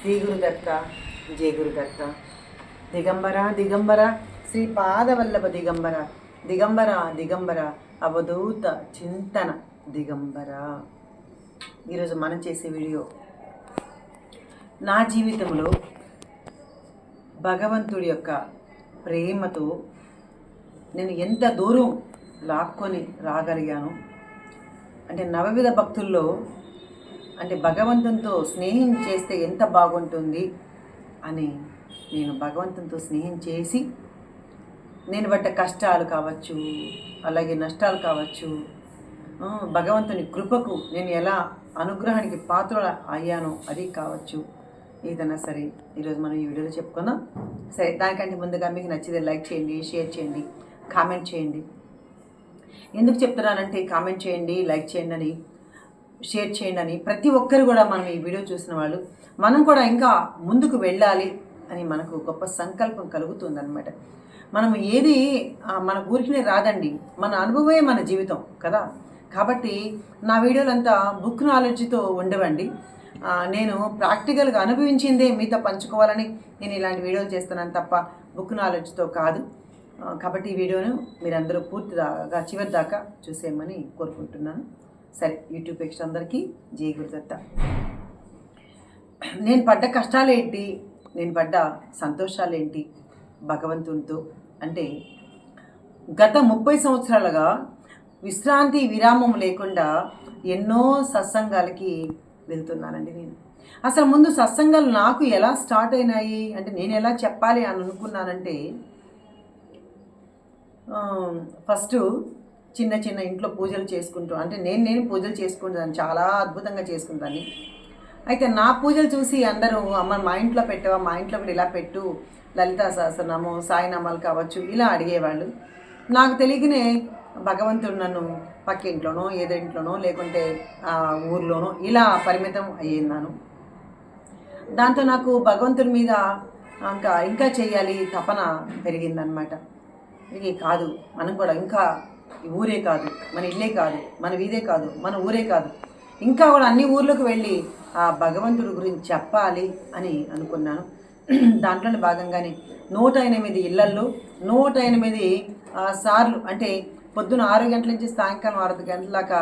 శ్రీ గురుదత్త జయ గురుదత్త దిగంబర దిగంబర శ్రీ పాదవల్లభ దిగంబర దిగంబర దిగంబర అవధూత చింతన దిగంబర. ఈరోజు మనం చేసే వీడియో నా జీవితంలో భగవంతుడి యొక్క ప్రేమతో నేను ఎంత దూరం లాక్కొని రాగలిగాను అంటే నవవిధ భక్తుల్లో అంటే భగవంతునితో స్నేహం చేస్తే ఎంత బాగుంటుంది అని నేను భగవంతునితో స్నేహం చేసి నేను పడ్డ కష్టాలు కావచ్చు, అలాగే నష్టాలు కావచ్చు, భగవంతుని కృపకు నేను ఎలా అనుగ్రహానికి పాత్ర అయ్యానో అది కావచ్చు, ఏదైనా సరే ఈరోజు మనం ఈ వీడియోలో చెప్పుకుందాం. సరే, దానికంటే ముందుగా మీకు నచ్చితే లైక్ చేయండి, షేర్ చేయండి, కామెంట్ చేయండి. ఎందుకు చెప్తున్నానంటే కామెంట్ చేయండి, లైక్ చేయండి అని, షేర్ చేయండి అని ప్రతి ఒక్కరు కూడా మనం ఈ వీడియో చూసిన వాళ్ళు మనం కూడా ఇంకా ముందుకు వెళ్ళాలి అని మనకు గొప్ప సంకల్పం కలుగుతుందన్నమాట. మనం ఏది మన ఊరికినే రాదండి, మన అనుభవమే మన జీవితం కదా. కాబట్టి నా వీడియోలంతా బుక్ నాలెడ్జ్తో ఉండవండి. నేను ప్రాక్టికల్గా అనుభవించిందే మీతో పంచుకోవాలని నేను ఇలాంటి వీడియోలు చేస్తున్నాను తప్ప బుక్ నాలెడ్జ్తో కాదు. కాబట్టి ఈ వీడియోను మీరందరూ పూర్తిగా చివరి దాకా చూసేయమని కోరుకుంటున్నాను. సరే, యూట్యూబ్ ప్రేక్షకులు అందరికీ జై గురుదత్త. నేను పడ్డ కష్టాలేంటి, నేను పడ్డ సంతోషాలేంటి భగవంతునితో అంటే గత 30 సంవత్సరాలుగా విశ్రాంతి విరామం లేకుండా ఎన్నో సత్సంగాలకి వెళ్తున్నానండి. నేను అసలు ముందు సత్సంగాలు నాకు ఎలా స్టార్ట్ అయినాయి అంటే నేను ఎలా చెప్పాలి అని అనుకున్నానంటే, ఫస్ట్ చిన్న చిన్న ఇంట్లో పూజలు చేసుకుంటూ అంటే నేను పూజలు చేసుకుంటాను, చాలా అద్భుతంగా చేసుకుంటాను. అయితే నా పూజలు చూసి అందరూ అమ్మ మా ఇంట్లో పెట్టావా, మా ఇంట్లో కూడా ఇలా పెట్టు, లలితా సహస్రనామం, సాయినామాలు కావచ్చు ఇలా అడిగేవాళ్ళు. నాకు తెలియకనే భగవంతుడు నన్ను పక్కింట్లోనో ఏదింట్లోనో లేకుంటే ఊర్లోనో ఇలా పరిమితం అయ్యిందాను. దాంతో నాకు భగవంతుడి మీద ఇంకా చేయాలి తపన పెరిగిందనమాట. ఇది కాదు, మనం కూడా ఇంకా ఊరే కాదు, మన ఇల్లే కాదు, మన వీధే కాదు, మన ఊరే కాదు, ఇంకా కూడా అన్ని ఊర్లకు వెళ్ళి ఆ భగవంతుడి గురించి చెప్పాలి అని అనుకున్నాను. దాంట్లోనే భాగంగానే 108 ఇళ్లల్లో 108 సార్లు అంటే పొద్దున 6 గంటల నుంచి సాయంకాలం 6 గంటల దాకా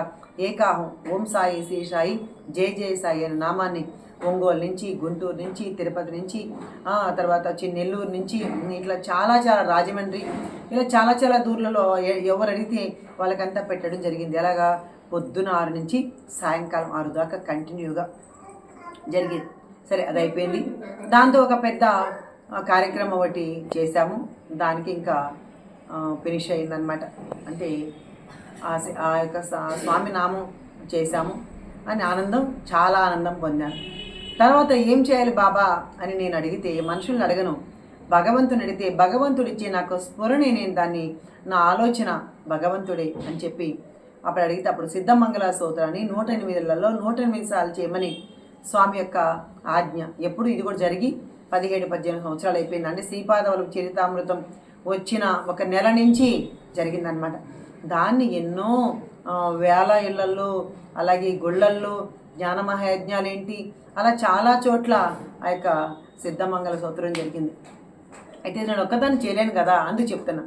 ఏకాహం ఓం సాయి శ్రీ సాయి జై జై సాయి అనే నామాన్ని ఒంగోలు నుంచి, గుంటూరు నుంచి, తిరుపతి నుంచి, తర్వాత వచ్చి నెల్లూరు నుంచి, ఇట్లా చాలా రాజమండ్రి, ఇలా చాలా దూర్లలో ఎవరు అడిగితే వాళ్ళకంతా పెట్టడం జరిగింది. ఎలాగా పొద్దున 6 నుంచి సాయంకాలం 6 దాకా కంటిన్యూగా జరిగేది. సరే, అది అయిపోయింది. దాంతో ఒక పెద్ద కార్యక్రమం ఒకటి చేశాము, దానికి ఇంకా ఫినిష్ అయిందనమాట. అంటే ఆ యొక్క స్వామి నామం చేశాము అని చాలా ఆనందం పొందాను. తర్వాత ఏం చేయాలి బాబా అని నేను అడిగితే, మనుషుల్ని అడగను, భగవంతుని అడిగితే భగవంతుడు ఇచ్చే నాకు స్ఫురణి, నేను దాన్ని నా ఆలోచన భగవంతుడే అని చెప్పి అప్పుడు అడిగితే అప్పుడు సిద్ధమంగళ స్తోత్రాన్ని 108లలో 108 సార్లు చేయమని స్వామి యొక్క ఆజ్ఞ. ఎప్పుడు ఇది కూడా జరిగి 17-18 సంవత్సరాలు అయిపోయింది. అంటే శ్రీపాదవల్లభ చరితామృతం వచ్చిన ఒక నెల నుంచి జరిగిందనమాట. దాన్ని ఎన్నో వేల ఇళ్లల్లో అలాగే గుళ్ళల్లో జ్ఞాన మహాయజ్ఞాలేంటి అలా చాలా చోట్ల ఆ యొక్క సిద్ధమంగళ స్తోత్రం జరిగింది. అయితే నేను ఒక్కదాన్ని చేయలేను కదా, అందుకు చెప్తున్నా.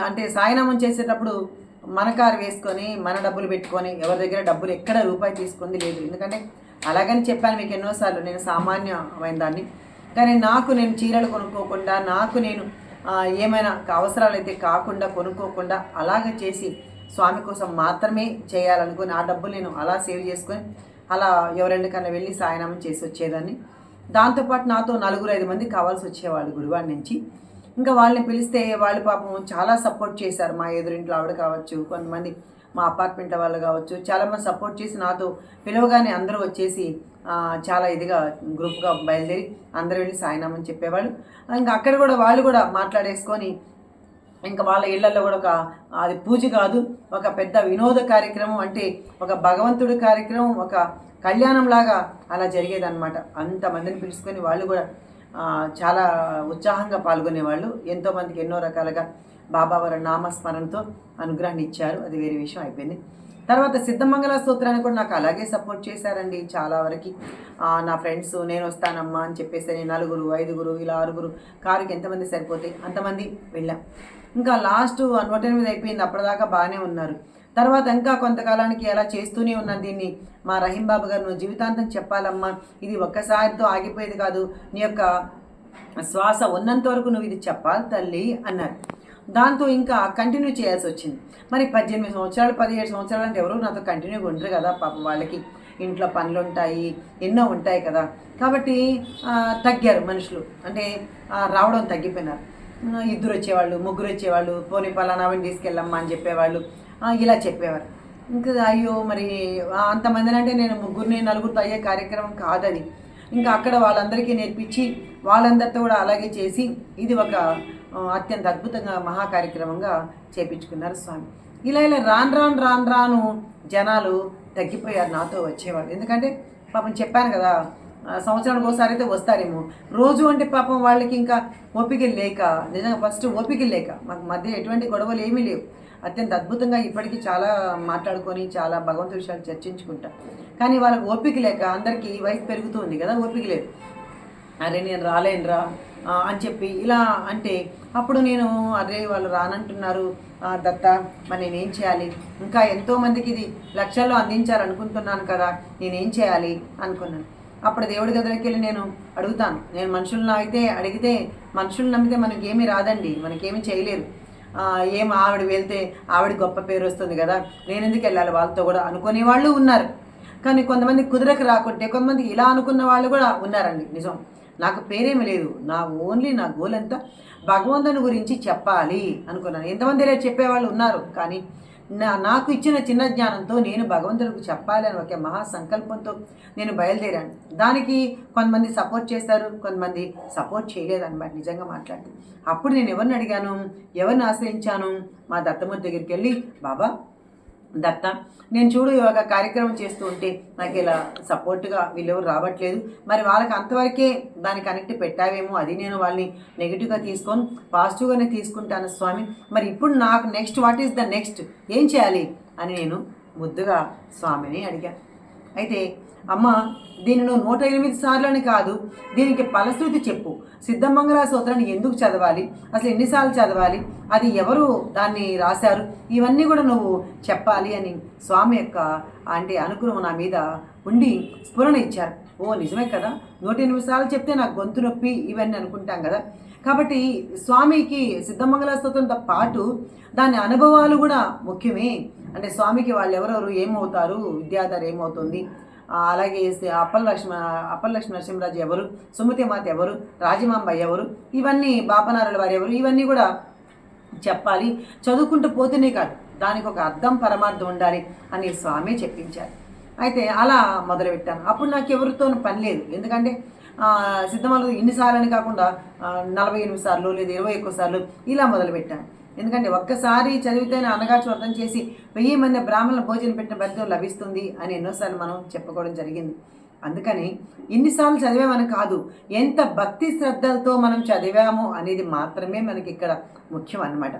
అంటే సాయినామం చేసేటప్పుడు మన కారు వేసుకొని మన డబ్బులు పెట్టుకొని ఎవరి దగ్గర డబ్బులు ఎక్కడ రూపాయి తీసుకుంది లేదు. ఎందుకంటే అలాగని చెప్పాను మీకు ఎన్నోసార్లు, నేను సామాన్యమైన దాన్ని. కానీ నేను చీరలు కొనుక్కోకుండా, నేను ఏమైనా అవసరాలు అయితే కాకుండా కొనుక్కోకుండా అలాగ చేసి స్వామి కోసం మాత్రమే చేయాలనుకుని ఆ డబ్బులు నేను అలా సేవ్ చేసుకొని అలా ఎవరెందుకన్నా వెళ్ళి సాయనామం చేసి వచ్చేదాన్ని. దాంతోపాటు నాతో 4-5 మంది కావాల్సి వచ్చేవాళ్ళు గుడివాడ నుంచి. ఇంకా వాళ్ళని పిలిస్తే వాళ్ళు పాపం చాలా సపోర్ట్ చేశారు. మా ఎదురింట్లో ఆవిడ కావచ్చు, కొంతమంది మా అపార్ట్మెంట్ వాళ్ళు కావచ్చు, చాలామంది సపోర్ట్ చేసి నాతో పిలవగానే అందరూ వచ్చేసి చాలా ఇదిగా గ్రూప్గా బయలుదేరి అందరూ వెళ్ళి సాయినామని చెప్పేవాళ్ళు. ఇంకా అక్కడ కూడా వాళ్ళు కూడా మాట్లాడేసుకొని ఇంకా వాళ్ళ ఇళ్లలో కూడా అది పూజ కాదు, ఒక పెద్ద వినోద కార్యక్రమం, అంటే ఒక భగవంతుడి కార్యక్రమం, ఒక కళ్యాణంలాగా అలా జరిగేదన్నమాట. అంతమందిని పిలుచుకొని వాళ్ళు కూడా చాలా ఉత్సాహంగా పాల్గొనేవాళ్ళు. ఎంతోమందికి ఎన్నో రకాలుగా బాబా వారి నామస్మరణతో అనుగ్రహాన్ని ఇచ్చారు. అది వేరే విషయం అయిపోయింది. తర్వాత సిద్ధమంగళ స్తోత్రాన్ని కూడా నాకు అలాగే సపోర్ట్ చేశారండి చాలా వరకు. నా ఫ్రెండ్స్ నేను వస్తానమ్మా అని చెప్పేసి నేను 4, 5 ఇలా 6 కారుకి ఎంతమంది సరిపోతే అంతమంది వెళ్ళాం. ఇంకా లాస్ట్ 108 అయిపోయింది. అప్పటిదాకా బాగానే ఉన్నారు. తర్వాత ఇంకా కొంతకాలానికి అలా చేస్తూనే ఉన్నాను దీన్ని. మా రహీం బాబు గారు, నువ్వు జీవితాంతం చెప్పాలమ్మా, ఇది ఒక్కసారితో ఆగిపోయేది కాదు, నీ యొక్క శ్వాస ఉన్నంత వరకు నువ్వు ఇది చెప్పాలి తల్లి అన్నారు. దాంతో ఇంకా కంటిన్యూ చేయాల్సి వచ్చింది. మరి 18 సంవత్సరాలు 17 సంవత్సరాలు అంటే ఎవరు నాతో కంటిన్యూగా ఉండరు కదా పాపం, వాళ్ళకి ఇంట్లో పనులు ఉంటాయి, ఎన్నో ఉంటాయి కదా. కాబట్టి తగ్గారు మనుషులు, అంటే రావడం తగ్గిపోయినారు. 2 వచ్చేవాళ్ళు, 3 వచ్చేవాళ్ళు, పోనీ పలానావిని తీసుకెళ్ళమ్మా అని చెప్పేవాళ్ళు, ఇలా చెప్పేవారు. ఇంకా అయ్యో మరి అంతమందిని అంటే నేను 3, 4 అయ్యే కార్యక్రమం కాదది. ఇంకా అక్కడ వాళ్ళందరికీ నేర్పించి వాళ్ళందరితో కూడా అలాగే చేసి ఇది ఒక అత్యంత అద్భుతంగా మహా కార్యక్రమంగా చేపించుకున్నారు స్వామి. ఇలా రాను జనాలు తగ్గిపోయారు నాతో వచ్చేవాళ్ళు. ఎందుకంటే పాపం చెప్పాను కదా, సంవత్సరానికి ఒకసారి అయితే వస్తారేమో, రోజు అంటే పాపం వాళ్ళకి ఇంకా ఓపిక లేక, నిజంగా ఫస్ట్ ఓపిక లేక, మాకు మధ్య ఎటువంటి గొడవలు ఏమీ లేవు. అత్యంత అద్భుతంగా ఇప్పటికీ చాలా మాట్లాడుకొని చాలా భగవంతుడి విషయాలు చర్చించుకుంటాం. కానీ వాళ్ళకి ఓపిక లేక, అందరికీ వయసు పెరుగుతుంది కదా, ఓపిక లేదు. అరే నేను రాలేనురా అని చెప్పి ఇలా అంటే, అప్పుడు నేను అరే వాళ్ళు రానంటున్నారు దత్త, మరి నేనేం చేయాలి, ఇంకా ఎంతోమందికి ఇది లక్షల్లో అందించాలనుకుంటున్నాను కదా, నేనేం చేయాలి అనుకున్నాను. అప్పుడు దేవుడి గదిలోకి వెళ్ళి నేను అడుగుతాను. నేను మనుషులను అయితే అడిగితే, మనుషులను నమ్మితే మనకేమీ రాదండి, మనకేమీ చేయలేరు. ఏం ఆవిడ వెళ్తే ఆవిడ గొప్ప పేరు వస్తుంది కదా, నేను ఎందుకు వెళ్ళాలి వాళ్ళతో కూడా అనుకునే వాళ్ళు ఉన్నారు. కానీ కొంతమంది కుదరకు రాకుంటే కొంతమంది ఇలా అనుకున్న వాళ్ళు కూడా ఉన్నారండి. నిజం, నాకు పేరేమీ లేదు, నా గోల్ అంతా భగవంతుని గురించి చెప్పాలి అనుకున్నాను. ఎంతమంది ఇలా చెప్పేవాళ్ళు ఉన్నారు, కానీ నాకు ఇచ్చిన చిన్న జ్ఞానంతో నేను భగవంతుడికి చెప్పాలి అని ఒక మహా సంకల్పంతో నేను బయలుదేరాను. దానికి కొంతమంది సపోర్ట్ చేస్తారు, కొంతమంది సపోర్ట్ చేయలేదన్నమాట నిజంగా మాట్లాడితే. అప్పుడు నేను ఎవరిని అడిగాను, ఎవరిని ఆశ్రయించాను, మా దత్తమూర్తి దగ్గరికి వెళ్ళి, బాబా దత్త, నేను చూడు ఒక కార్యక్రమం చేస్తూ ఉంటే నాకు ఇలా సపోర్ట్గా వీళ్ళెవరు రావట్లేదు, మరి వాళ్ళకి అంతవరకే దాన్ని కనెక్ట్ పెట్టావేమో, అది నేను వాళ్ళని నెగిటివ్గా తీసుకొని పాజిటివ్గానే తీసుకుంటాను స్వామి, మరి ఇప్పుడు నాకు next what is the next, ఏం చేయాలి అని నేను ముద్దుగా స్వామిని అడిగాను. అయితే అమ్మ, దీన్ని నువ్వు 108 సార్లని కాదు, దీనికి ఫలశ్రుతి చెప్పు, సిద్ధమంగళ స్తోత్రాన్ని ఎందుకు చదవాలి, అసలు ఎన్నిసార్లు చదవాలి, అది ఎవరు దాన్ని రాశారు, ఇవన్నీ కూడా నువ్వు చెప్పాలి అని స్వామి యొక్క అంటే అనుగ్రహం నా మీద ఉండి స్ఫురణ ఇచ్చారు. ఓ నిజమే కదా, 108 సార్లు చెప్తే నాకు గొంతు నొప్పి ఇవన్నీ అనుకుంటాం కదా. కాబట్టి స్వామికి సిద్ధమంగళ స్తోత్రంతో పాటు దాని అనుభవాలు కూడా ముఖ్యమే. అంటే స్వామికి వాళ్ళు ఎవరెవరు ఏమవుతారు, విద్యాధర్ ఏమవుతుంది, అలాగే అప్పలక్ష్మి నరసింహరాజు ఎవరు, సుమతి మాత ఎవరు, రాజమాంబ ఎవరు, ఇవన్నీ బాపనారుల వారు ఎవరు, ఇవన్నీ కూడా చెప్పాలి. చదువుకుంటూ పోతేనే కాదు, దానికి ఒక అర్థం పరమార్థం ఉండాలి అని స్వామి చెప్పించారు. అయితే అలా మొదలుపెట్టాను. అప్పుడు నాకు ఎవరితో పని లేదు, ఎందుకంటే సిద్ధమల ఇన్నిసార్లు అని కాకుండా 48 సార్లు లేదా 21 సార్లు ఇలా మొదలుపెట్టాను. ఎందుకంటే ఒక్కసారి చదివితేనే అన్నగారు అర్థం చేసి 1000 మంది బ్రాహ్మణుల భోజనం పెట్టిన ఫలితం లభిస్తుంది అని ఎన్నోసార్లు మనం చెప్పుకోవడం జరిగింది. అందుకని ఇన్నిసార్లు చదివామని కాదు, ఎంత భక్తి శ్రద్ధలతో మనం చదివాము అనేది మాత్రమే మనకి ఇక్కడ ముఖ్యం అన్నమాట.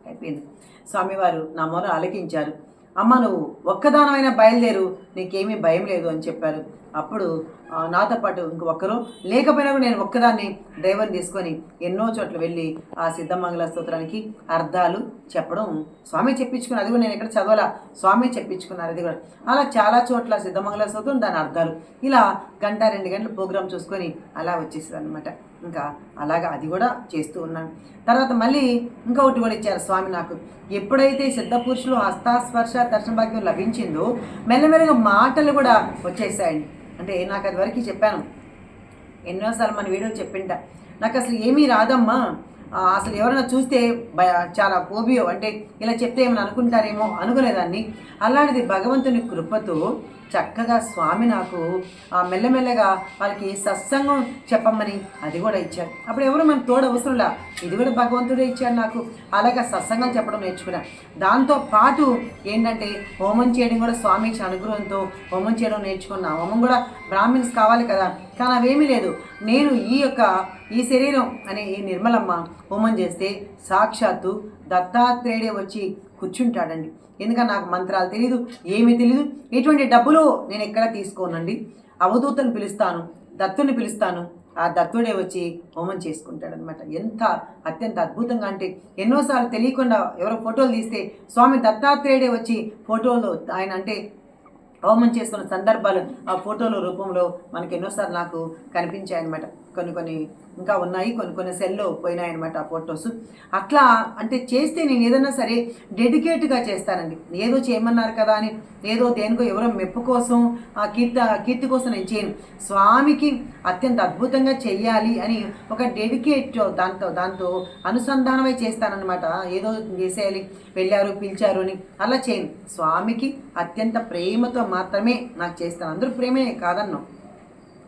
అయిపోయింది. స్వామివారు నా మొర ఆలకించారు. అమ్మ, నువ్వు ఒక్కదానమైనా బయలుదేరు, నీకేమీ భయం లేదు అని చెప్పారు. అప్పుడు నాతో పాటు ఇంకొకరు లేకపోయినా కూడా నేను ఒక్కదాన్ని డ్రైవర్ని తీసుకొని ఎన్నో చోట్ల వెళ్ళి ఆ సిద్ధమంగళ స్తోత్రానికి అర్థాలు చెప్పడం స్వామి చెప్పించుకున్నారు. అది కూడా నేను ఎక్కడ చదవాలా, స్వామి చెప్పించుకున్నారు. అది కూడా అలా చాలా చోట్ల సిద్ధమంగళ స్తోత్రం, దాని అర్థాలు, ఇలా 1-2 గంటలు ప్రోగ్రామ్ చూసుకొని అలా వచ్చేసారు అనమాట. ఇంకా అలాగా అది కూడా చేస్తూ ఉన్నాను. తర్వాత మళ్ళీ ఇంకొకటి కూడా ఇచ్చారు స్వామి నాకు. ఎప్పుడైతే సిద్ధపురుషులు హస్తాస్పర్శ దర్శన భాగ్యం లభించిందో మెల్లమెల్లగా మాటలు కూడా వచ్చేసాయండి. అంటే నాకు అది వరకు చెప్పాను, ఎన్నోసార్లు మన వీడియో చెప్పింట, నాకు అసలు ఏమీ రాదమ్మా, అసలు ఎవరైనా చూస్తే చాలా ఫోబియో, అంటే ఇలా చెప్తే ఏమైనా అనుకుంటారేమో అనుకునేదాన్ని. అలాంటిది భగవంతుని కృపతో చక్కగా స్వామి నాకు మెల్లమెల్లగా వాళ్ళకి సత్సంగం చెప్పమని అది కూడా ఇచ్చాడు. అప్పుడు ఎవరు మన తోడు అవసరంలా, ఇది కూడా భగవంతుడే ఇచ్చాడు నాకు. అలాగా సత్సంగం చెప్పడం నేర్చుకున్నా. దాంతో పాటు ఏంటంటే హోమం చేయడం కూడా స్వామి ఇచ్చిన అనుగ్రహంతో హోమం చేయడం నేర్చుకున్నా. హోమం కూడా బ్రాహ్మిన్స్ కావాలి కదా, కానీ అవేమీ లేదు. నేను ఈ శరీరం అనే ఈ నిర్మలమ్మ హోమం చేస్తే సాక్షాత్తు దత్తాత్రేయుడే వచ్చి కూర్చుంటాడండి. ఎందుకంటే నాకు మంత్రాలు తెలీదు, ఏమీ తెలీదు, ఎటువంటి డబ్బులు నేను ఎక్కడ తీసుకోనండి. అవధూతను పిలుస్తాను, దత్తుని పిలుస్తాను, ఆ దత్తుడే వచ్చి హోమం చేసుకుంటాడనమాట. ఎంత అత్యంత అద్భుతంగా అంటే ఎన్నోసార్లు తెలియకుండా ఎవరో ఫోటోలు తీస్తే స్వామి దత్తాత్రేయుడే వచ్చి ఫోటోలో ఆయన అంటే హోమం చేస్తున్న సందర్భాలు ఆ ఫోటోల రూపంలో మనకి ఎన్నోసార్లు నాకు కనిపించాయన్నమాట. కొన్ని ఇంకా ఉన్నాయి, కొన్ని సెల్లో పోయినాయన్నమాట ఆ ఫొటోస్. అట్లా అంటే చేస్తే నేను ఏదైనా సరే డెడికేట్గా చేస్తానండి. ఏదో చేయమన్నారు కదా అని ఏదో దేనికో ఎవరో మెప్పు కోసం ఆ కీర్తి కోసం నేను చేయను. స్వామికి అత్యంత అద్భుతంగా చెయ్యాలి అని ఒక డెడికేట్ దాంతో అనుసంధానమై చేస్తానన్నమాట. ఏదో చేసేయాలి, వెళ్ళారు పిలిచారు అని అలా చేయను. స్వామికి అత్యంత ప్రేమతో మాత్రమే నాకు చేస్తాను. అందరూ ప్రేమే కాదన్నాం,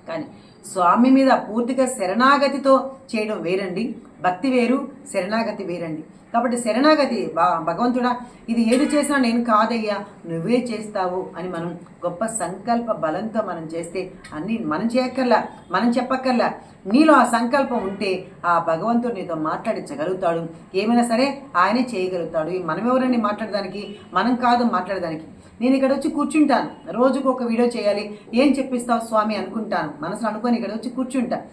కానీ స్వామి మీద పూర్తిగా శరణాగతితో చేయడం వేరండి. భక్తి వేరు, శరణాగతి వేరండి. కాబట్టి శరణాగతి భగవంతుడా ఇది ఏది చేసినా నేను కాదయ్యా నువ్వే చేస్తావు అని మనం గొప్ప సంకల్ప బలంతో మనం చేస్తే అన్నీ మనం చేయక్కర్లా, మనం చెప్పక్కర్లా. నీలో ఆ సంకల్పం ఉంటే ఆ భగవంతుడు నీతో మాట్లాడించగలుగుతాడు. ఏమైనా సరే ఆయనే చేయగలుగుతాడు. మనం ఎవరండి మాట్లాడడానికి? మనం కాదు మాట్లాడడానికి. నేను ఇక్కడ వచ్చి కూర్చుంటాను, రోజుకు ఒక వీడియో చేయాలి, ఏం చెప్పిస్తావు స్వామి అనుకుంటాను, మనసులో అనుకొని ఇక్కడ వచ్చి కూర్చుంటాను.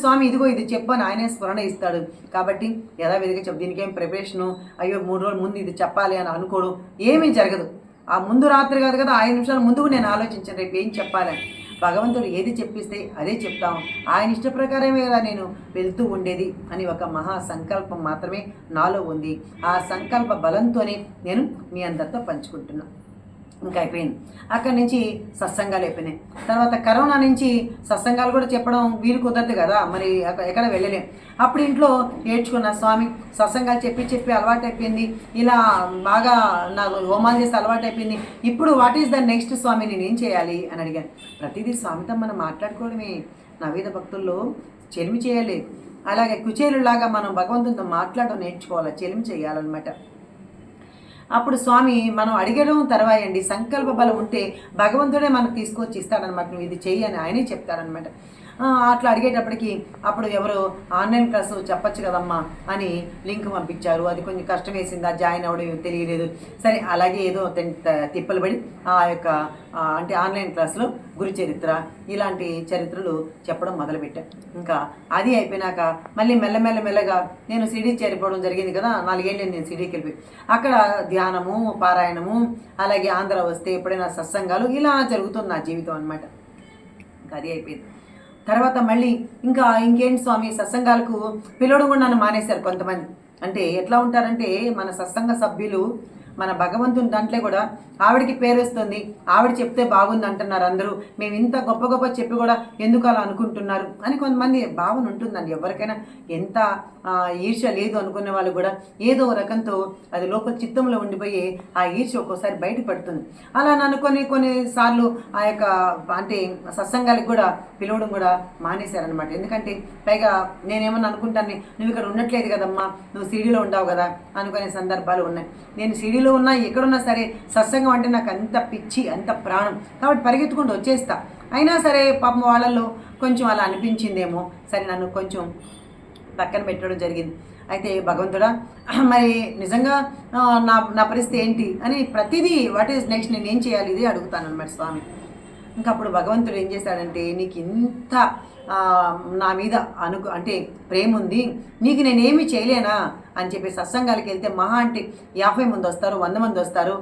స్వామి ఇదిగో ఇది చెప్పని ఆయనే స్మరణ ఇస్తాడు. కాబట్టి యథావిధిగా చెప్పు, దీనికేం ప్రిపరేషను, అయ్యో 3 రోజుల ముందు ఇది చెప్పాలి అని అనుకోవడం ఏమీ జరగదు. ఆ ముందు రాత్రి కాదు కదా, 5 నిమిషాల ముందుకు నేను ఆలోచించాను రేపు ఏం చెప్పాలని. భగవంతుడు ఏది చెప్పిస్తే అదే చెప్తాం, ఆయన ఇష్ట ప్రకారమే కదా నేను వెళ్తూ ఉండేది అని ఒక మహా సంకల్పం మాత్రమే నాలో ఉంది. ఆ సంకల్ప బలంతోనే నేను మీ అందరితో పంచుకుంటున్నాను. ఇంకా అయిపోయింది. అక్కడి నుంచి సత్సంగాలు అయిపోయినాయి. తర్వాత కరోనా నుంచి సత్సంగాలు కూడా చెప్పడం వీలు కుదరదు కదా, మరి ఎక్కడ వెళ్ళలేం. అప్పుడు ఇంట్లో ఏడ్చుకున్న స్వామి సత్సంగాలు చెప్పి అలవాటు అయిపోయింది, ఇలా బాగా నాకు హోమాలు చేసి అలవాటు అయిపోయింది. ఇప్పుడు వాట్ ఈస్ ద నెక్స్ట్ స్వామి, నేను ఏం చేయాలి అని అడిగాను. ప్రతిదీ స్వామితో మనం మాట్లాడుకోవడమే. నవీన భక్తుల్లో చెలిమి చేయాలి. అలాగే కుచేలులాగా మనం భగవంతునితో మాట్లాడడం నేర్చుకోవాలి, చెలిమి చేయాలన్నమాట. అప్పుడు స్వామి మనం అడిగడం తర్వాయండి. సంకల్ప బలం ఉంటే భగవంతుడే మనకు తీసుకొచ్చి ఇస్తాడనమాట. నువ్వు ఇది చెయ్యి అని ఆయనే చెప్తాడనమాట. అట్లా అడిగేటప్పటికి అప్పుడు ఎవరు ఆన్లైన్ క్లాసు చెప్పచ్చు కదమ్మా అని లింక్ పంపించారు. అది కొంచెం కష్టం వేసింది, ఆ జాయిన్ అవ్వడం తెలియలేదు. సరే అలాగే ఏదో తిప్పలు పడి ఆ యొక్క అంటే ఆన్లైన్ క్లాసులో గురు చరిత్ర ఇలాంటి చరిత్రలు చెప్పడం మొదలుపెట్టాను. ఇంకా అది అయిపోయినాక మళ్ళీ మెల్లగా నేను సిడీ చేరిపోవడం జరిగింది కదా. 4 ఏళ్ళు నేను సిడీకి వెళ్ళిపోయి అక్కడ ధ్యానము, పారాయణము, అలాగే ఆంధ్ర వస్తే ఎప్పుడైనా సత్సంగాలు ఇలా జరుగుతుంది నా జీవితం అనమాట. ఇంకా అది అయిపోయింది. తర్వాత మళ్ళీ ఇంకేంటి స్వామి సత్సంగాలకు పిలవడం కూడా నన్ను మానేశారు కొంతమంది. అంటే ఎట్లా ఉంటారంటే మన సత్సంగ సభ్యులు మన భగవంతుని దాంట్లో కూడా ఆవిడకి పేరు వస్తుంది, ఆవిడ చెప్తే బాగుంది అంటున్నారు అందరూ, మేము ఇంత గొప్ప చెప్పి కూడా ఎందుకు అలా అనుకుంటున్నారు అని కొంతమంది భావన ఉంటుందండి. ఎవరికైనా ఎంత ఈర్ష్య లేదు అనుకునే వాళ్ళు కూడా ఏదో రకంతో అది లోపల చిత్తంలో ఉండిపోయి ఆ ఈర్ష్య ఒక్కోసారి బయటపడుతుంది. అలా నన్ను కొన్నిసార్లు ఆ యొక్క అంటే సత్సంగాలకు కూడా పిలవడం కూడా మానేశారనమాట. ఎందుకంటే పైగా నేనేమన్నా అనుకుంటాను, నువ్వు ఇక్కడ ఉండట్లేదు కదమ్మా, నువ్వు సిడీలో ఉండవు కదా అనుకునే సందర్భాలు ఉన్నాయి. నేను సిడీలో ఉన్నా ఎక్కడున్నా సరే సత్సంగం అంటే నాకు అంత పిచ్చి, అంత ప్రాణం, కాబట్టి పరిగెత్తుకుంటూ వచ్చేస్తా. అయినా సరే పాపం వాళ్ళల్లో కొంచెం అలా అనిపించిందేమో, సరే నన్ను కొంచెం పక్కన పెట్టడం జరిగింది. అయితే భగవంతుడా మరి నిజంగా నా పరిస్థితి ఏంటి అని ప్రతిదీ వాట్ ఈజ్ నెక్స్ట్, నేను ఏం చేయాలి ఇది అడుగుతాను అన్నమాట స్వామి. ఇంకా అప్పుడు భగవంతుడు ఏం చేశాడంటే, నీకు ఇంత నా మీద అంటే ప్రేమ ఉంది, నీకు నేనేమి చేయలేనా అని చెప్పి సత్సంగాలకి వెళ్తే మహా అంటే 50 మంది వస్తారు, 100 మంది వస్తారు.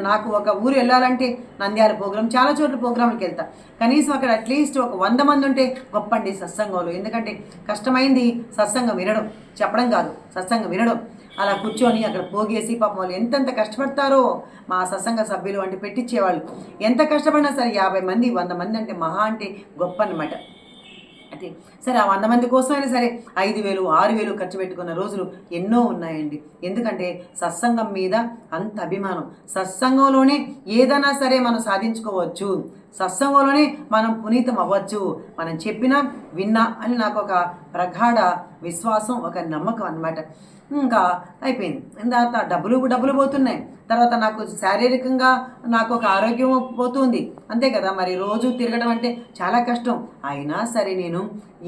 నాకు ఒక ఊరు వెళ్ళాలంటే నంద్యాల ప్రోగ్రాం, చాలా చోట్ల ప్రోగ్రాంలకు వెళ్తా, కనీసం అక్కడ అట్లీస్ట్ ఒక 100 మంది ఉంటే గొప్ప అండి సత్సంగంలో. ఎందుకంటే కష్టమైంది సత్సంగం వినడం, చెప్పడం కాదు, సత్సంగం వినడం. అలా కూర్చొని అక్కడ పోగేసి పాపం వాళ్ళు ఎంతెంత కష్టపడతారో మా సత్సంగ సభ్యులు అంటే పెట్టించేవాళ్ళు. ఎంత కష్టపడినా సరే 50 మంది 100 మంది అంటే మహా అంటే గొప్ప అన్నమాట. అయితే సరే ఆ 100 మంది కోసమైనా సరే 5,000 6,000 ఖర్చు పెట్టుకున్న రోజులు ఎన్నో ఉన్నాయండి. ఎందుకంటే సత్సంగం మీద అంత అభిమానం. సత్సంగంలోనే ఏదైనా సరే మనం సాధించుకోవచ్చు. సత్సంగంలోనే మనం పునీతం అవ్వచ్చు, మనం చెప్పినా విన్నా అని నాకు ఒక ప్రగాఢ విశ్వాసం, ఒక నమ్మకం అన్నమాట. ఇంకా అయిపోయింది. తర్వాత డబ్బులు పోతున్నాయి. తర్వాత నాకు శారీరకంగా నాకు ఒక ఆరోగ్యం పోతుంది, అంతే కదా. మరి రోజు తిరగడం అంటే చాలా కష్టం. అయినా సరే నేను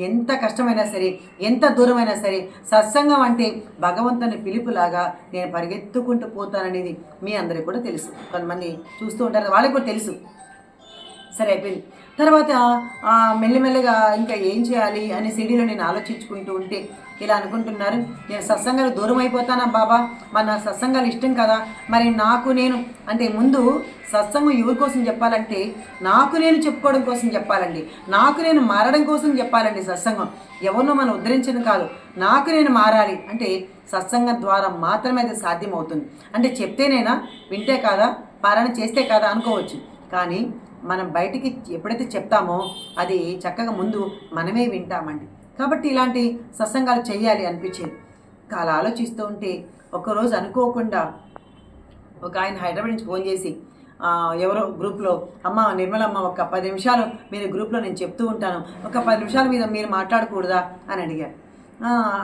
ఎంత కష్టమైనా సరే, ఎంత దూరమైనా సరే, సత్సంగం అంటే భగవంతుని పిలుపులాగా నేను పరిగెత్తుకుంటూ పోతాననేది మీ అందరికీ కూడా తెలుసు. కొంతమంది చూస్తూ ఉంటారు, వాళ్ళకి కూడా తెలుసు. సరే అయిపోయింది. తర్వాత మెల్లిమెల్లిగా ఇంకా ఏం చేయాలి అని సిడీలో నేను ఆలోచించుకుంటూ ఉంటే ఇలా అనుకుంటున్నారు, నేను సత్సంగాలు దూరం అయిపోతానా బాబా, మరి నా సత్సంగాలు ఇష్టం కదా, మరి నాకు నేను అంటే ముందు సత్సంగం ఎవరి కోసం చెప్పాలంటే నాకు నేను చెప్పుకోవడం కోసం చెప్పాలండి, నాకు నేను మారడం కోసం చెప్పాలండి. సత్సంగం ఎవరినో మనం ఉద్ధరించడం కాదు, నాకు నేను మారాలి అంటే సత్సంగం ద్వారా మాత్రమే అది సాధ్యమవుతుంది. అంటే చెప్తేనేనా, వింటే కాదా, పారాయణ చేస్తే కాదా అనుకోవచ్చు, కానీ మనం బయటికి ఎప్పుడైతే చెప్తామో అది చక్కగా ముందు మనమే వింటామండి. కాబట్టి ఇలాంటి సత్సంగాలు చేయాలి అనిపించేది. అలా ఆలోచిస్తూ ఉంటే ఒకరోజు అనుకోకుండా ఒక ఆయన హైదరాబాద్ నుంచి ఫోన్ చేసి ఎవరో గ్రూప్లో, అమ్మ నిర్మలమ్మ ఒక 10 నిమిషాలు మీరు గ్రూప్లో నేను చెప్తూ ఉంటాను, ఒక 10 నిమిషాల మీద మీరు మాట్లాడకూడదా అని అడిగారు.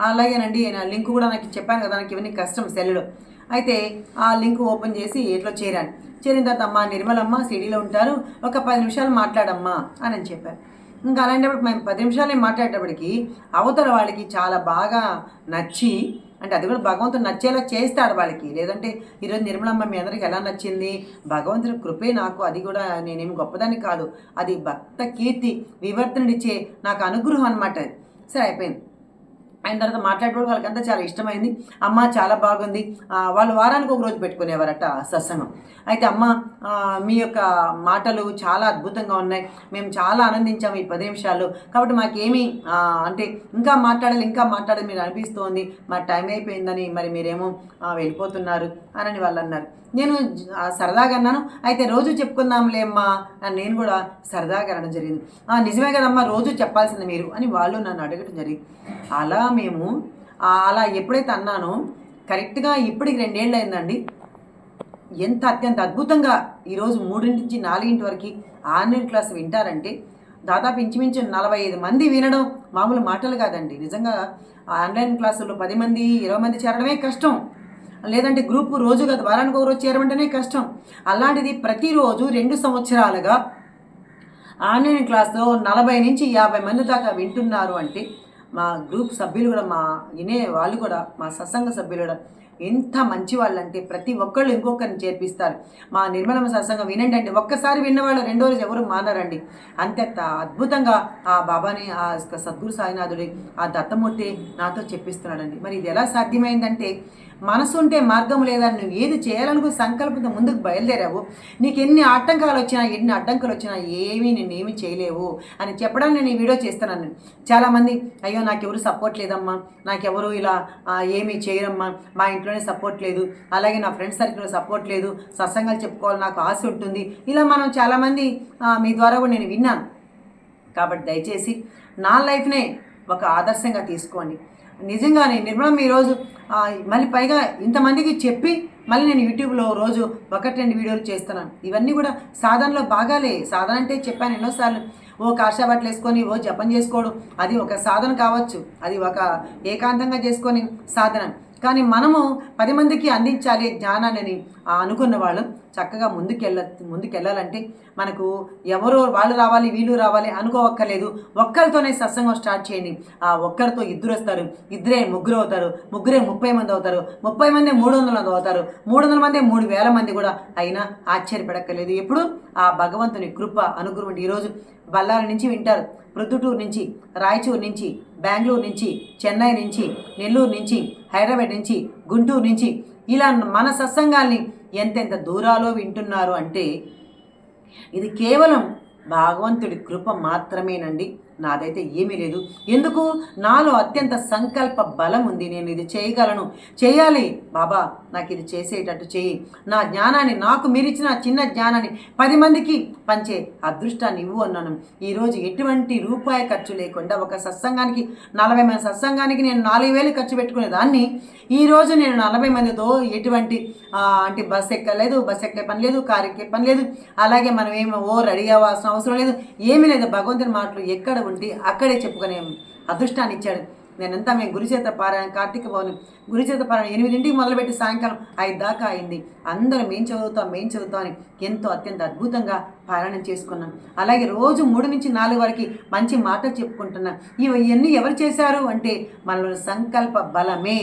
అలాగేనండి, లింక్ కూడా నాకు చెప్పాను కదా, నాకు ఇవన్నీ కష్టం సెల్లో. అయితే ఆ లింక్ ఓపెన్ చేసి ఇట్లా చేరాను. చేరిన తర్వాత అమ్మ నిర్మలమ్మ సిడీలో ఉంటారు, ఒక 10 నిమిషాలు మాట్లాడమ్మా అని చెప్పారు. ఇంకా అలాంటప్పుడు మేము 10 నిమిషాలు మాట్లాడేటప్పటికి అవతల వాళ్ళకి చాలా బాగా నచ్చి, అంటే అది కూడా భగవంతుడు నచ్చేలా చేస్తాడు వాళ్ళకి. లేదంటే ఈరోజు నిర్మలమ్మ మీ అందరికి ఎలా నచ్చింది, భగవంతుని కృపే నాకు, అది కూడా నేనేమి గొప్పదాన్ని కాదు, అది భక్త కీర్తి వివర్తనుడిచ్చే నాకు అనుగ్రహం అనమాట. సరే అయిపోయింది. అయిన తర్వాత మాట్లాడేటప్పుడు వాళ్ళకంతా చాలా ఇష్టమైంది. అమ్మ చాలా బాగుంది, వాళ్ళు వారానికి ఒక రోజు పెట్టుకునేవారట సత్సంగం. అయితే అమ్మ మీ యొక్క మాటలు చాలా అద్భుతంగా ఉన్నాయి, మేము చాలా ఆనందించాము ఈ 10 నిమిషాలు, కాబట్టి మాకేమీ అంటే ఇంకా మాట్లాడాలి మీరు అనిపిస్తోంది, మరి టైం అయిపోయిందని, మరి మీరేమో వెళ్ళిపోతున్నారు అని వాళ్ళు అన్నారు. నేను సరదాగా అన్నాను, అయితే రోజు చెప్పుకుందాంలే అమ్మా అని నేను కూడా సరదాగా అనడం జరిగింది. నిజమే కదమ్మా, రోజు చెప్పాల్సింది మీరు అని వాళ్ళు నన్ను అడగడం జరిగింది. అలా మేము అలా ఎప్పుడైతే అన్నానో కరెక్ట్గా ఇప్పటికి 2 ఏళ్ళు అయిందండి. ఎంత అత్యంత అద్భుతంగా ఈరోజు 3 నుంచి 4 వరకు ఆన్లైన్ క్లాస్ వింటారంటే దాదాపు ఇంచుమించు 45 మంది వినడం మామూలు మాటలు కాదండి. నిజంగా ఆన్లైన్ క్లాసుల్లో 10 మంది 20 మంది చేరడమే కష్టం, లేదంటే గ్రూప్ రోజు కదా వారానికి ఒక రోజు చేరమంటేనే కష్టం. అలాంటిది ప్రతిరోజు 2 సంవత్సరాలుగా ఆన్లైన్ క్లాస్లో 40 నుంచి 50 మంది దాకా వింటున్నారు అంటే మా గ్రూప్ సభ్యులు కూడా, మా వినే వాళ్ళు కూడా, మా సత్సంగ సభ్యులు కూడా ఎంత మంచి వాళ్ళు అంటే ప్రతి ఒక్కళ్ళు ఇంకొకరిని చేర్పిస్తారు. మా నిర్మలమ్మ సత్సంగం వినండి అంటే ఒక్కసారి విన్నవాళ్ళు రెండో రోజు ఎవరు మానరండి. అంత అద్భుతంగా ఆ బాబాని, ఆ సద్గురు సాయినాథుడి, ఆ దత్తమూర్తి నాతో చెప్పిస్తున్నాడండి. మరి ఇది ఎలా సాధ్యమైందంటే మనసు ఉంటే మార్గం లేదా, నువ్వు ఏది చేయాలనుకో సంకల్పంతో ముందుకు బయలుదేరావు, నీకు ఎన్ని ఆటంకాలు వచ్చినా ఎన్ని అడ్డంకులు వచ్చినా నేనేమి చేయలేవు అని చెప్పడానికి నేను ఈ వీడియో చేస్తున్నాను. చాలామంది అయ్యో నాకెవరు సపోర్ట్ లేదమ్మా, నాకెవరు ఇలా ఏమీ చేయరమ్మా, మా ఇంట్లోనే సపోర్ట్ లేదు, అలాగే నా ఫ్రెండ్స్ సర్కిల్లో సపోర్ట్ లేదు, సత్సంగాలు చెప్పుకోవాలి నాకు ఆశ ఉంటుంది, ఇలా మనం చాలామంది మీ ద్వారా కూడా నేను విన్నాను. కాబట్టి దయచేసి నా లైఫ్నే ఒక ఆదర్శంగా తీసుకోండి. నిజంగానే నిర్మలం ఈరోజు మళ్ళీ పైగా ఇంతమందికి చెప్పి మళ్ళీ నేను యూట్యూబ్లో రోజు 1-2 వీడియోలు చేస్తున్నాను. ఇవన్నీ కూడా సాధనలో భాగాలే. సాధన అంటే చెప్పాను ఎన్నోసార్లు, కాషాబట్టలు వేసుకొని జపం చేసుకోవడం అది ఒక సాధన కావచ్చు, అది ఒక ఏకాంతంగా చేసుకొని సాధన. కానీ మనము 10 మందికి అందించాలి జ్ఞానాన్ని అనుకున్న వాళ్ళు చక్కగా ముందుకెళ్ళాలంటే మనకు ఎవరో వాళ్ళు రావాలి వీళ్ళు రావాలి అనుకోవక్కర్లేదు. ఒక్కరితోనే సత్సంగం స్టార్ట్ చేయండి. ఆ ఒక్కరితో 2 వస్తారు, 2 3 అవుతారు, 3 30 మంది అవుతారు, 30 మంది 300 మంది అవుతారు, 300 మంది 3000 మంది కూడా అయినా ఆశ్చర్యపడక్కర్లేదు. ఎప్పుడు ఆ భగవంతుని కృప అనుగ్రహం. ఈరోజు బళ్ళారి నుంచి వింటారు, ప్రొద్దుటూరు నుంచి, రాయచూరు నుంచి, బెంగళూరు నుంచి, చెన్నై నుంచి, నెల్లూరు నుంచి, హైదరాబాద్ నుంచి, గుంటూరు నుంచి, ఇలా మన సత్సంగాల్ని ఎంతెంత దూరాలో వింటున్నారు అంటే ఇది కేవలం భగవంతుడి కృప మాత్రమేనండి. నాదైతే ఏమీ లేదు. ఎందుకు? నాలో అత్యంత సంకల్ప బలం ఉంది. నేను ఇది చేయగలను, చేయాలి బాబా, నాకు ఇది చేసేటట్టు చేయి. నా జ్ఞానాన్ని, నాకు మీరిచ్చిన చిన్న జ్ఞానాన్ని 10 మందికి పంచే అదృష్టాన్ని ఇవ్వు అన్నాను. ఈరోజు ఎటువంటి రూపాయి ఖర్చు లేకుండా ఒక సత్సంగానికి 40 మంది సత్సంగానికి నేను 4,000 ఖర్చు పెట్టుకునేదాన్ని ఈరోజు నేను 40 మందితో ఎటువంటి అంటే బస్ ఎక్కే పని లేదు, కారు ఎక్కే పని లేదు. అలాగే మనం ఏమో రెడీ అవ్వాల్సిన అవసరం లేదు, ఏమీ లేదు. భగవంతుని మాటలు ఎక్కడ ఉంటే అక్కడే చెప్పుకునే అదృష్టాన్ని ఇచ్చాడు. నేనంతా మేము గురుచేత పారాయణ, కార్తీక పౌర్ణమి గురుచేత పారాయణ 8ంటికి మొదలుపెట్టి సాయంకాలం 5 దాకా అయింది. అందరం మేం చదువుతాం అని ఎంతో అత్యంత అద్భుతంగా పారాయణం చేసుకున్నాం. అలాగే రోజు 3 నుంచి 4 వరకు మంచి మాటలు చెప్పుకుంటున్నాం. ఇవన్నీ ఎవరు చేశారు అంటే మనలో సంకల్ప బలమే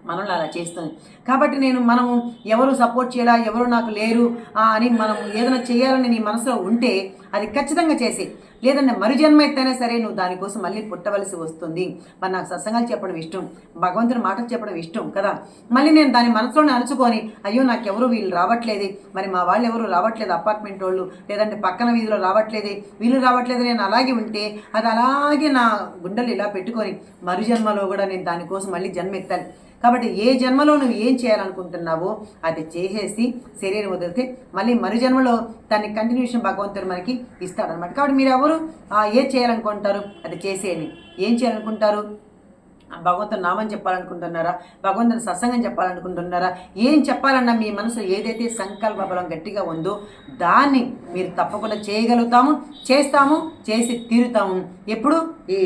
మనల్ని అలా చేస్తుంది. కాబట్టి మనం ఎవరు సపోర్ట్ చేయాలా, ఎవరు నాకు లేరు అని మనం ఏదైనా చేయాలని నీ మనసులో ఉంటే అది ఖచ్చితంగా చేసి, లేదంటే మరు జన్మ ఎత్తైనా సరే నువ్వు దానికోసం మళ్ళీ పుట్టవలసి వస్తుంది. మరి నాకు సత్సంగాలు చెప్పడం ఇష్టం, భగవంతుని మాటలు చెప్పడం ఇష్టం కదా. మళ్ళీ నేను దాని మనసులోనే అరుచుకొని అయ్యో నాకెవరు వీళ్ళు రావట్లేదు, మరి మా వాళ్ళు ఎవరు రావట్లేదు, అపార్ట్మెంట్ వాళ్ళు లేదంటే పక్కన వీధిలో రావట్లేదు, వీళ్ళు రావట్లేదు, నేను అలాగే ఉంటే అది అలాగే నా గుండెలు ఇలా పెట్టుకొని మరు జన్మలో కూడా నేను దానికోసం మళ్ళీ జన్మ ఎత్తాలి. కాబట్టి ఏ జన్మలో నువ్వు ఏం చేయాలనుకుంటున్నావో అది చేసేసి శరీరం వదిలితే మళ్ళీ మరు జన్మలో దాన్ని కంటిన్యూషన్ భగవంతుడు మనకి ఇస్తాడనమాట. కాబట్టి మీరు ఎవరు ఏం చేయాలనుకుంటారు అది చేసేయండి. ఏం చేయాలనుకుంటారు? భగవంతుని నామం చెప్పాలనుకుంటున్నారా, భగవంతుని సత్సంగం చెప్పాలనుకుంటున్నారా, ఏం చెప్పాలన్నా మీ మనసు ఏదైతే సంకల్ప బలం గట్టిగా ఉందో దాన్ని మీరు తప్పకుండా చేయగలుగుతాము, చేస్తాము, చేసి తీరుతాము. ఎప్పుడు? ఈ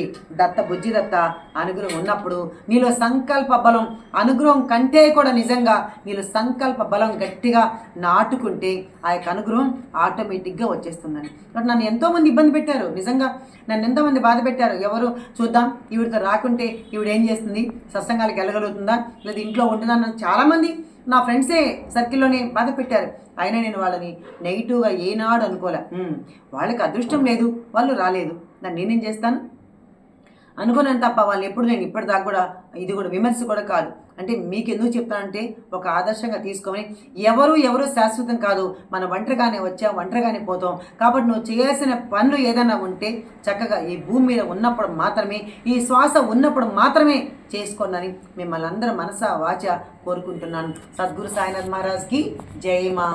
బుజ్జి దత్త అనుగ్రహం ఉన్నప్పుడు. నీలో సంకల్ప బలం అనుగ్రహం కంటే కూడా నిజంగా నీలో సంకల్ప బలం గట్టిగా నాటుకుంటే ఆ యొక్క అనుగ్రహం ఆటోమేటిక్గా వచ్చేస్తుందని. కాబట్టి నన్ను ఎంతోమంది ఇబ్బంది పెట్టారు, నిజంగా నన్ను ఎంతోమంది బాధ పెట్టారు. ఎవరు చూద్దాం ఈవిడితో రాకుంటే ఈవిడ ఏం చేస్తుంది, సత్సంగాలకు వెళ్ళగలుగుతుందా, లేదా ఇంట్లో ఉంటుందా, నన్ను చాలామంది నా ఫ్రెండ్సే సర్కిల్లోనే బాధ పెట్టారు. అయినా నేను వాళ్ళని నెగిటివ్గా ఏనాడు అనుకోలే. వాళ్ళకి అదృష్టం లేదు, వాళ్ళు రాలేదు, దాన్ని నేనేం చేస్తాను అనుకున్నాను తప్ప వాళ్ళు ఎప్పుడు నేను ఇప్పటిదాకా కూడా ఇది కూడా విమర్శ కూడా కాదు. అంటే మీకు ఎందుకు చెప్తానంటే ఒక ఆదర్శంగా తీసుకొని ఎవరు శాశ్వతం కాదు. మన ఒంటరిగానే వచ్చాం, ఒంటరిగానే పోతాం. కాబట్టి నువ్వు చేయాల్సిన పనులు ఏదైనా ఉంటే చక్కగా ఈ భూమి మీద ఉన్నప్పుడు మాత్రమే, ఈ శ్వాస ఉన్నప్పుడు మాత్రమే చేసుకోండి మిమ్మల్ని అందరూ మనసా వాచ కోరుకుంటున్నాను. సద్గురు సాయినాథ్ మహారాజ్కి జై మా.